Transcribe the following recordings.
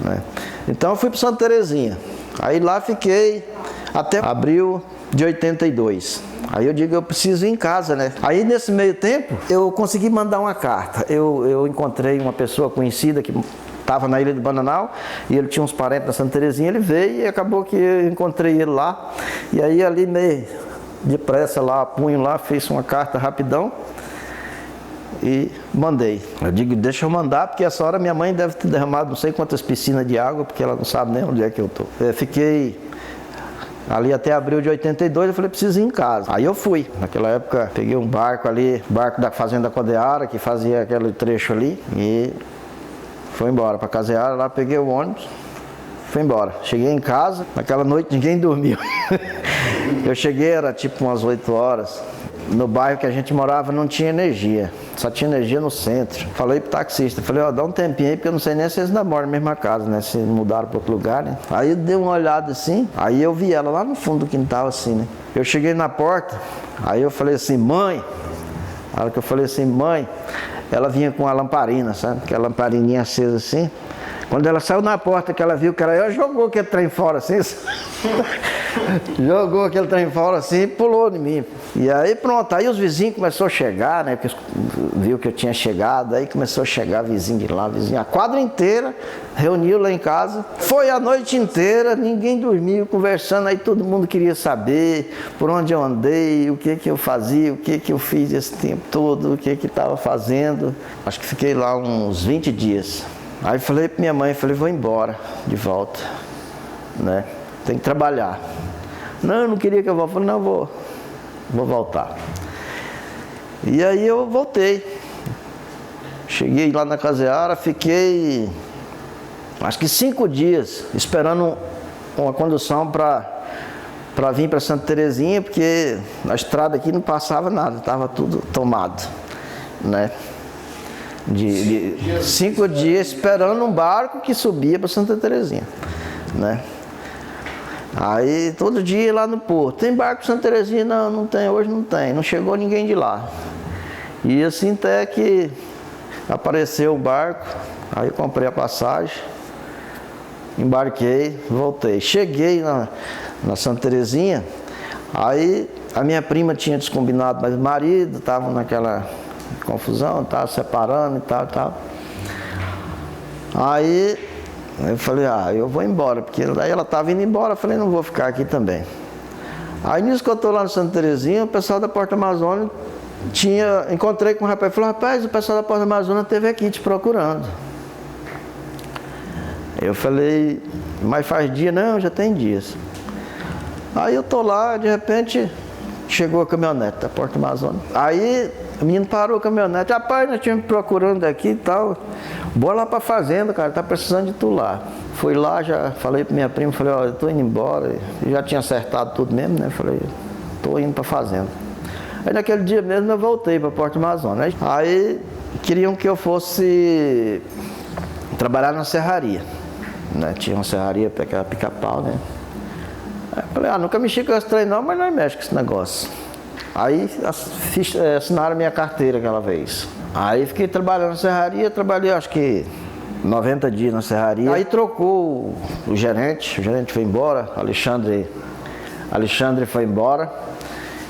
né? Então eu fui para Santa Terezinha. Aí lá fiquei até abril de 82. Aí eu digo, eu preciso ir em casa, né? Aí nesse meio tempo, eu consegui mandar uma carta. Eu encontrei uma pessoa conhecida que estava na Ilha de Bananal, e ele tinha uns parentes na Santa Terezinha, ele veio e acabou que eu encontrei ele lá. E aí ali meio depressa lá, punho lá, fiz uma carta rapidão e mandei. Eu digo, deixa eu mandar, porque essa hora minha mãe deve ter derramado não sei quantas piscinas de água, porque ela não sabe nem onde é que eu tô. Eu fiquei ali até abril de 82, eu falei, preciso ir em casa. Aí eu fui. Naquela época, peguei um barco ali, barco da Fazenda Codeara, que fazia aquele trecho ali, e fui embora para Caseara, lá peguei o ônibus, fui embora. Cheguei em casa, naquela noite ninguém dormiu. Eu cheguei, era tipo umas 8 horas. No bairro que a gente morava não tinha energia, só tinha energia no centro. Falei pro taxista, falei, ó, dá um tempinho aí, porque eu não sei nem se eles ainda moram na mesma casa, né, se mudaram para outro lugar, né. Aí eu dei uma olhada assim, aí eu vi ela lá no fundo do quintal assim, né. Eu cheguei na porta, aí eu falei assim, mãe. A hora que eu falei assim, mãe, ela vinha com a lamparina, sabe, aquela lamparininha acesa assim. Quando ela saiu na porta, que ela viu que era eu, jogou aquele trem fora assim. Jogou aquele trem fora assim e pulou em mim. E aí pronto, aí os vizinhos começaram a chegar, né? Porque viu que eu tinha chegado, aí começou a chegar vizinho de lá, vizinho. A quadra inteira reuniu lá em casa. Foi a noite inteira, ninguém dormiu, conversando, aí todo mundo queria saber por onde eu andei, o que eu fazia, o que eu fiz esse tempo todo, o que estava fazendo. Acho que fiquei lá uns 20 dias. Aí falei pra minha mãe, falei, vou embora de volta, né? Tem que trabalhar. Não, eu não queria que eu voltasse. Falei, não, vou voltar. E aí eu voltei. Cheguei lá na Caseara, fiquei acho que 5 dias esperando uma condução para vir para Santa Terezinha, porque na estrada aqui não passava nada, estava tudo tomado, né? De 5 dias esperando um barco que subia para Santa Terezinha, né? Aí todo dia lá no porto, tem barco para Santa Terezinha? Não, não tem, hoje não tem, não chegou ninguém de lá. E assim até que apareceu o barco, aí eu comprei a passagem, embarquei, voltei. Cheguei na Santa Terezinha, aí a minha prima tinha descombinado, mas o marido estava naquela confusão, estava separando e tal. Aí eu falei, eu vou embora, porque daí ela estava indo embora, eu falei, não vou ficar aqui também. Aí nisso que eu estou lá no Santa Terezinha, o pessoal da Porta Amazônia encontrei com um rapaz, falou, rapaz, o pessoal da Porta Amazônia esteve aqui te procurando. Eu falei, mas faz dia? Não, já tem dias. Aí eu estou lá, de repente, chegou a caminhonete da Porta Amazônia. Aí o menino parou a caminhonete, rapaz, nós tínhamos procurando aqui e tal, bora lá pra fazenda, cara, tá precisando de tu lá. Fui lá, já falei pra minha prima, falei, eu tô indo embora, eu já tinha acertado tudo mesmo, né, falei, tô indo pra fazenda. Aí naquele dia mesmo eu voltei pra Porta Amazônia, aí queriam que eu fosse trabalhar na serraria, né, tinha uma serraria, pica-pau, né. Aí eu falei, nunca mexi com esse trem não, mas não mexe com esse negócio. Aí assinaram minha carteira aquela vez. Aí fiquei trabalhando na serraria, trabalhei acho que 90 dias na serraria. Aí trocou o gerente foi embora, Alexandre foi embora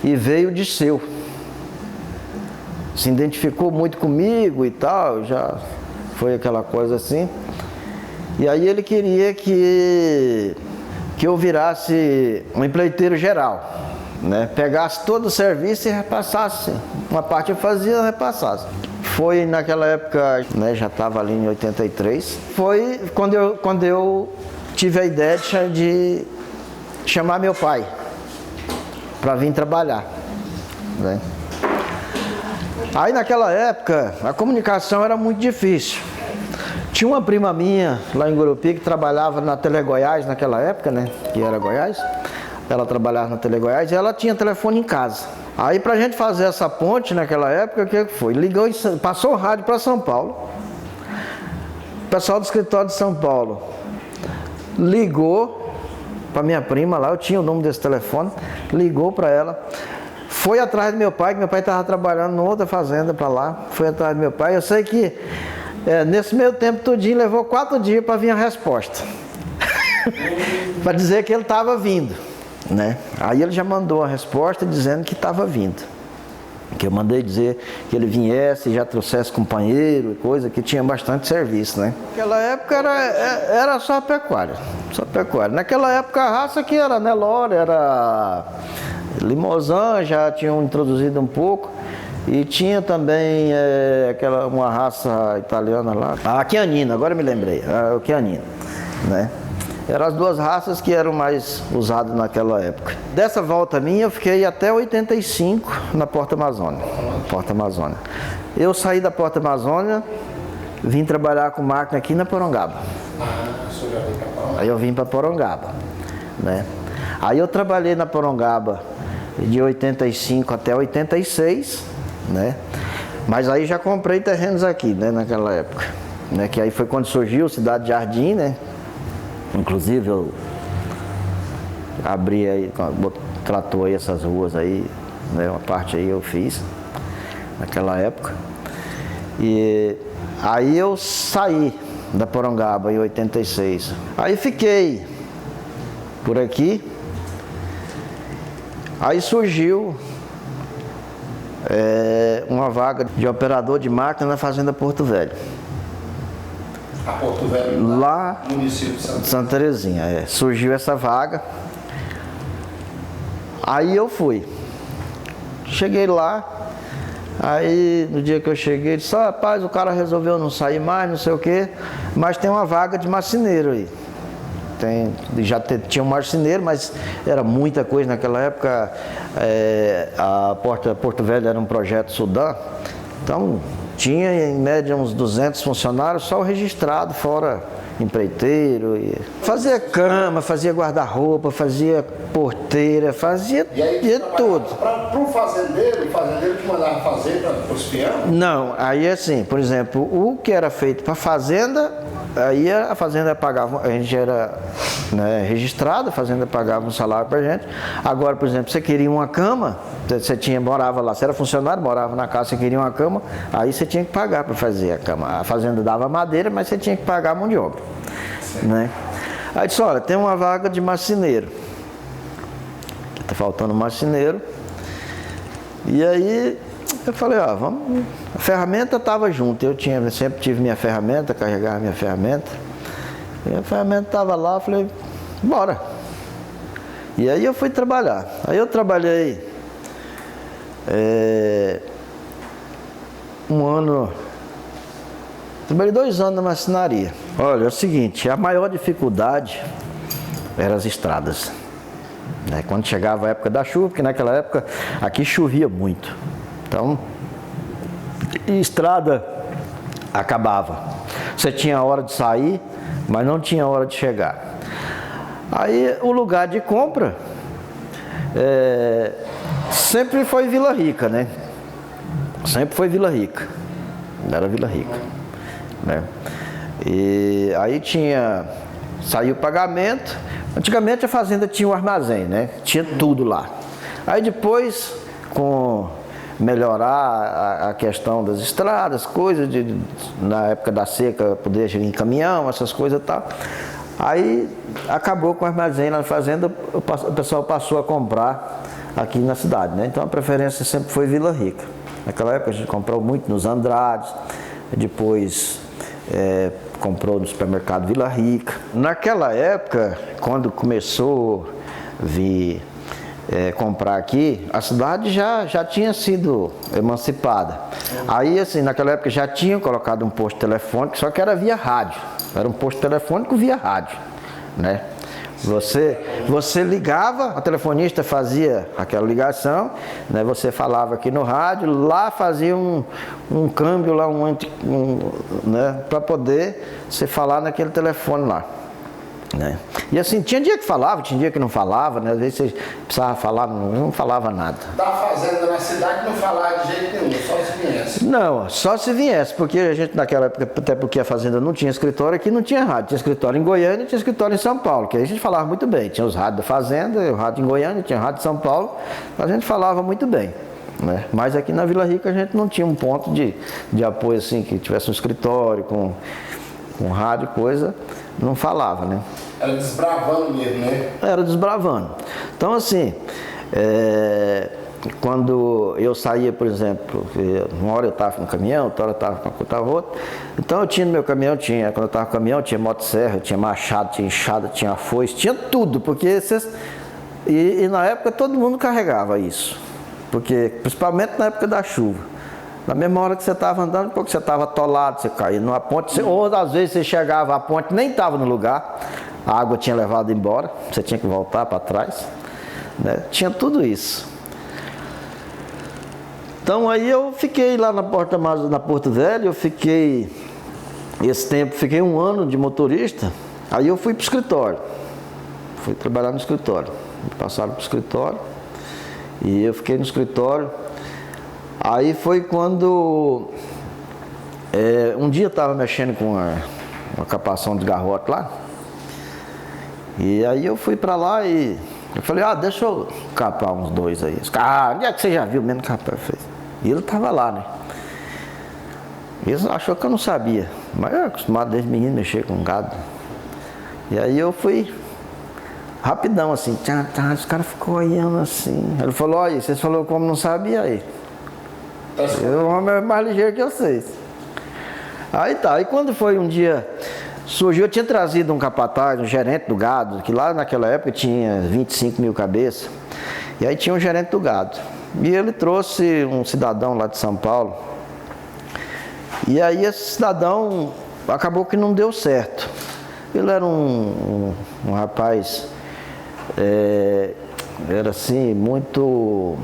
e veio o Disseu. Se identificou muito comigo e tal, já foi aquela coisa assim. E aí ele queria que eu virasse um empleiteiro geral. Né, pegasse todo o serviço e repassasse. Uma parte eu fazia, repassasse. Foi naquela época, né, já estava ali em 83. Foi quando eu tive a ideia de chamar meu pai para vir trabalhar. Né. Aí naquela época a comunicação era muito difícil. Tinha uma prima minha lá em Gurupi que trabalhava na Tele Goiás naquela época, né, que era Goiás. Ela trabalhava na Tele Goiás e ela tinha telefone em casa. Aí pra gente fazer essa ponte naquela época, o que foi? Passou o rádio para São Paulo. O pessoal do escritório de São Paulo ligou para minha prima lá, eu tinha o número desse telefone, ligou para ela, foi atrás do meu pai, que meu pai estava trabalhando em outra fazenda para lá, foi atrás do meu pai. Eu sei que Nesse meio tempo tudinho, levou 4 dias para vir a resposta. Para dizer que ele estava vindo, né? Aí ele já mandou a resposta dizendo que estava vindo. Que eu mandei dizer que ele viesse e já trouxesse companheiro e coisa, que tinha bastante serviço, né? Naquela época era só pecuária, só pecuária. Naquela época a raça que era Nelore, era Limousin, já tinham introduzido um pouco. E tinha também uma raça italiana lá, a Chianina, agora me lembrei, a Chianina, né? Eram as 2 raças que eram mais usadas naquela época. Dessa volta minha, eu fiquei até 85 na Porta Amazônia. Porta Amazônia. Eu saí da Porta Amazônia, vim trabalhar com máquina aqui na Porongaba. Aí eu vim para Porongaba, né? Aí eu trabalhei na Porongaba de 85 até 86, né? Mas aí já comprei terrenos aqui, né, naquela época, né? Que aí foi quando surgiu Cidade Jardim, né? Inclusive eu abri aí, tratou aí essas ruas aí, né? Uma parte aí eu fiz naquela época. E aí eu saí da Porongaba em 86. Aí fiquei por aqui. Aí surgiu uma vaga de operador de máquina na Fazenda Porto Velho. A Porto Velho, lá no município de Santa Terezinha. Surgiu essa vaga. Aí eu fui. Cheguei lá. Aí no dia que eu cheguei, disse: rapaz, o cara resolveu não sair mais, não sei o quê, mas tem uma vaga de marceneiro aí. Tinha um marceneiro, mas era muita coisa naquela época. A Porto Velho era um projeto Sudã, então tinha em média uns 200 funcionários, só o registrado, fora empreiteiro. Fazia cama, fazia guarda-roupa, fazia porteira, fazia de tudo. Para o fazendeiro que mandava fazer para os peões? Não, aí assim, por exemplo, o que era feito para fazenda, aí a fazenda pagava, a gente era, né, registrado, a fazenda pagava um salário para a gente. Agora, por exemplo, você queria uma cama, morava lá, você era funcionário, morava na casa, você queria uma cama, aí você tinha que pagar para fazer a cama. A fazenda dava madeira, mas você tinha que pagar a mão de obra, né? Aí disse: olha, tem uma vaga de marceneiro, está faltando marceneiro. E aí eu falei: ó, vamos. A ferramenta estava junto, eu sempre tive minha ferramenta, carregava minha ferramenta. E a ferramenta estava lá, eu falei: bora. E aí eu fui trabalhar. Aí eu trabalhei trabalhei 2 anos na marcenaria. Olha, é o seguinte, a maior dificuldade eram as estradas, né? Quando chegava a época da chuva, porque naquela época aqui chovia muito. Então, estrada acabava. Você tinha hora de sair, mas não tinha hora de chegar. Aí o lugar de compra sempre foi Vila Rica, né? Sempre foi Vila Rica. Era Vila Rica, né? E aí saiu o pagamento. Antigamente a fazenda tinha um armazém, né? Tinha tudo lá. Aí depois, com melhorar a questão das estradas, coisas na época da seca, poder ir em caminhão, essas coisas e tal. Aí acabou com o armazém na fazenda, o pessoal passou a comprar aqui na cidade, né? Então a preferência sempre foi Vila Rica. Naquela época a gente comprou muito nos Andrades, depois comprou no supermercado Vila Rica. Naquela época, quando começou a vir comprar aqui, a cidade já tinha sido emancipada. Aí, assim, naquela época já tinham colocado um posto telefônico, só que era via rádio. Era um posto telefônico via rádio, né? Você ligava, a telefonista fazia aquela ligação, né? Você falava aqui no rádio, lá fazia um câmbio lá, né? Para poder você falar naquele telefone lá, né? E assim, tinha dia que falava, tinha dia que não falava, né? Às vezes você precisava falar, não falava nada. Da fazenda na cidade não falava de jeito nenhum, só se viesse. Não, só se viesse, porque a gente naquela época, até porque a fazenda não tinha escritório aqui, não tinha rádio. Tinha escritório em Goiânia e tinha escritório em São Paulo, que aí a gente falava muito bem. Tinha os rádios da fazenda, o rádio em Goiânia, tinha o rádio em São Paulo, a gente falava muito bem, né? Mas aqui na Vila Rica a gente não tinha um ponto de apoio assim, que tivesse um escritório com rádio, coisa, não falava, né? Era desbravando mesmo, né? Era desbravando. Então assim, quando eu saía, por exemplo, uma hora eu estava no caminhão, outra hora eu estava outro. Então eu tinha no meu caminhão, quando eu estava no caminhão, tinha motosserra, tinha machado, tinha enxada, tinha foice, tinha tudo, porque e na época todo mundo carregava isso, porque principalmente na época da chuva. Na mesma hora que você estava andando, porque você estava atolado, você caía numa ponte, ou às vezes você chegava, a ponte nem estava no lugar, a água tinha levado embora, você tinha que voltar para trás, né? Tinha tudo isso. Então aí eu fiquei lá na Porto Velho, eu fiquei, esse tempo, fiquei 1 ano de motorista, aí eu fui para o escritório, fui trabalhar no escritório, me passaram para o escritório, e eu fiquei no escritório. Aí foi quando, um dia eu estava mexendo com uma capação de garrote lá, e aí eu fui para lá e eu falei, deixa eu capar uns 2 aí. Onde é que você já viu mesmo capar? E ele estava lá, né? Eles achou que eu não sabia, mas eu era acostumado desde menino mexer com gado. E aí eu fui rapidão assim, os caras ficou olhando assim. Ele falou, olha, vocês falaram como não sabia aí. O homem é mais ligeiro que vocês. Aí tá, aí quando foi um dia, surgiu, eu tinha trazido um capataz, um gerente do gado, que lá naquela época tinha 25 mil cabeças, e aí tinha um gerente do gado. E ele trouxe um cidadão lá de São Paulo, e aí esse cidadão acabou que não deu certo. Ele era um rapaz, era assim, muito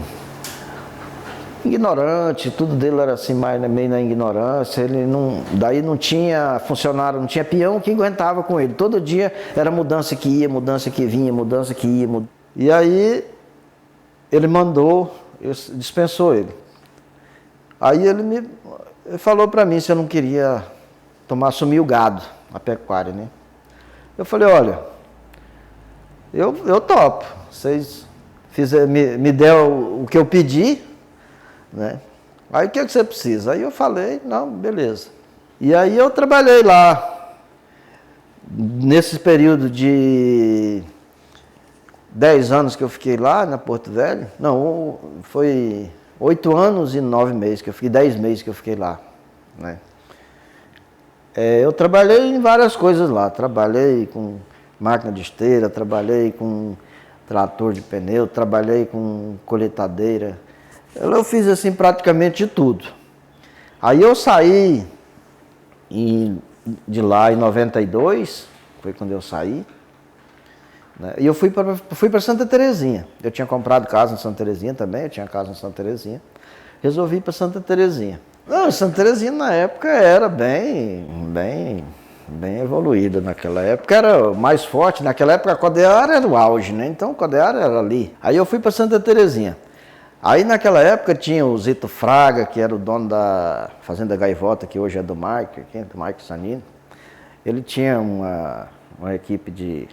ignorante, tudo dele era assim, meio na ignorância. Ele daí não tinha funcionário, não tinha peão que aguentava com ele. Todo dia era mudança que ia, mudança que vinha, mudança que ia. E aí ele dispensou ele. Aí ele falou para mim se eu não queria assumir o gado, a pecuária, né? Eu falei, olha, eu topo. Vocês me deram o que eu pedi, né? Aí o que você precisa? Aí eu falei, não, beleza. E aí eu trabalhei lá, nesse período de 10 anos que eu fiquei lá na Porto Velho, não, foi 8 anos e 9 meses, que eu fiquei 10 meses que eu fiquei lá, né? Eu trabalhei em várias coisas lá, trabalhei com máquina de esteira, trabalhei com trator de pneu, trabalhei com colheitadeira. Eu fiz assim praticamente de tudo. Aí eu saí de lá em 92, foi quando eu saí, né? E eu fui para Santa Terezinha. Eu tinha comprado casa em Santa Terezinha também, eu tinha casa em Santa Terezinha. Resolvi ir para Santa Terezinha. Não, Santa Terezinha na época era bem evoluída naquela época, era mais forte. Naquela época a Codeara era o auge, né? Então a Codeara era ali. Aí eu fui para Santa Terezinha. Aí naquela época tinha o Zito Fraga, que era o dono da Fazenda Gaivota, que hoje é do Mike Sanino. Ele tinha uma equipe de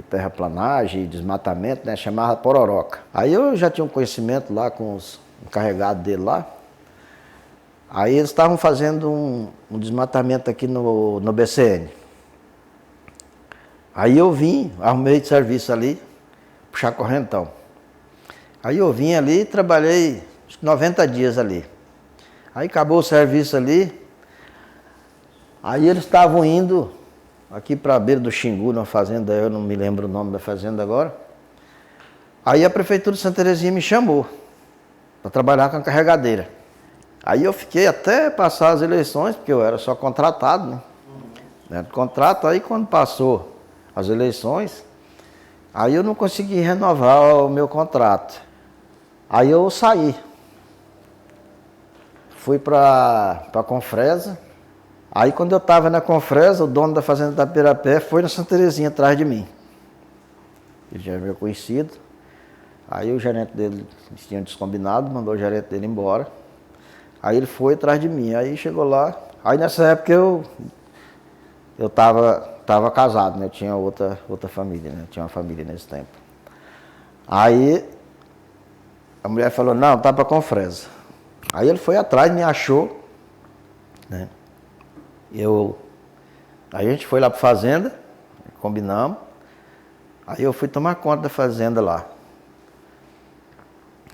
terraplanagem e desmatamento, né? Chamava Pororoca. Aí eu já tinha um conhecimento lá com os encarregados dele lá. Aí eles estavam fazendo um desmatamento aqui no BCN. Aí eu vim, arrumei de serviço ali, puxar correntão. Aí eu vim ali, trabalhei 90 dias ali. Aí acabou o serviço ali. Aí eles estavam indo aqui para a beira do Xingu, na fazenda, eu não me lembro o nome da fazenda agora. Aí a Prefeitura de Santa Terezinha me chamou para trabalhar com a carregadeira. Aí eu fiquei até passar as eleições, porque eu era só contratado, né? Contrato, aí quando passou as eleições, aí eu não consegui renovar o meu contrato. Aí eu saí. Fui para a Confresa. Aí quando eu estava na Confresa, o dono da fazenda da Pirapé foi na Santa Terezinha atrás de mim. Ele já é meu conhecido. Aí o gerente dele, eles tinham descombinado, mandou o gerente dele embora. Aí ele foi atrás de mim, aí chegou lá. Aí nessa época eu tava casado, né? Eu tinha outra família, né? Eu tinha uma família nesse tempo. Aí A mulher falou, não, tá para Confresa. Aí ele foi atrás, me achou, né? Aí a gente foi lá para fazenda, combinamos. Aí eu fui tomar conta da fazenda lá.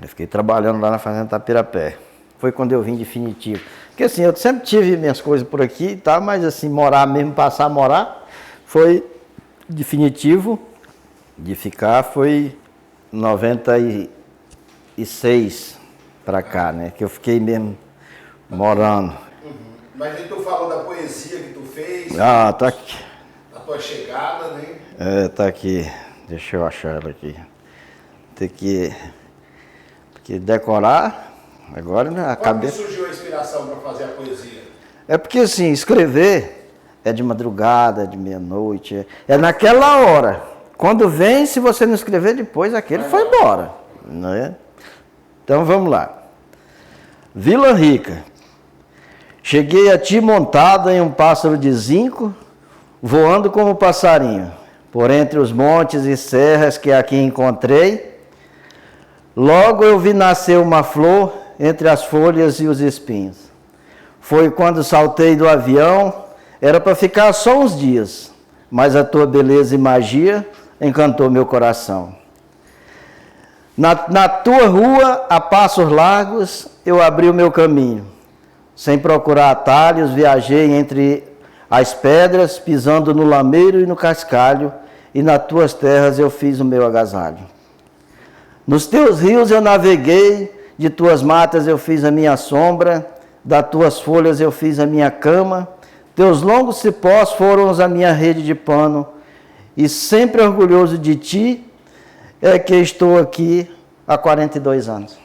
Eu fiquei trabalhando lá na fazenda Tapirapé. Foi quando eu vim definitivo. Porque assim, eu sempre tive minhas coisas por aqui e tal, mas assim, morar mesmo, passar a morar, foi definitivo de ficar, foi 96 para cá, né? Que eu fiquei mesmo morando. Mas aí tu falou da poesia que tu fez. Ah, tá aqui. A tua chegada, né? É, tá aqui. Deixa eu achar ela aqui. Tem que decorar. Agora, né, a Quando cabeça... que surgiu a inspiração para fazer a poesia? É porque assim, escrever é de madrugada, é de meia-noite, é naquela hora. Quando vem, se você não escrever depois, aquele foi embora, né? Então vamos lá. Vila Rica. Cheguei a ti montada em um pássaro de zinco, voando como passarinho, por entre os montes e serras que aqui encontrei. Logo eu vi nascer uma flor entre as folhas e os espinhos. Foi quando saltei do avião, era para ficar só uns dias, mas a tua beleza e magia encantou meu coração. Na tua rua, a passos largos, eu abri o meu caminho. Sem procurar atalhos, viajei entre as pedras, pisando no lameiro e no cascalho, e nas tuas terras eu fiz o meu agasalho. Nos teus rios eu naveguei, de tuas matas eu fiz a minha sombra, das tuas folhas eu fiz a minha cama, teus longos cipós foram a minha rede de pano, e sempre orgulhoso de ti é que estou aqui há 42 anos.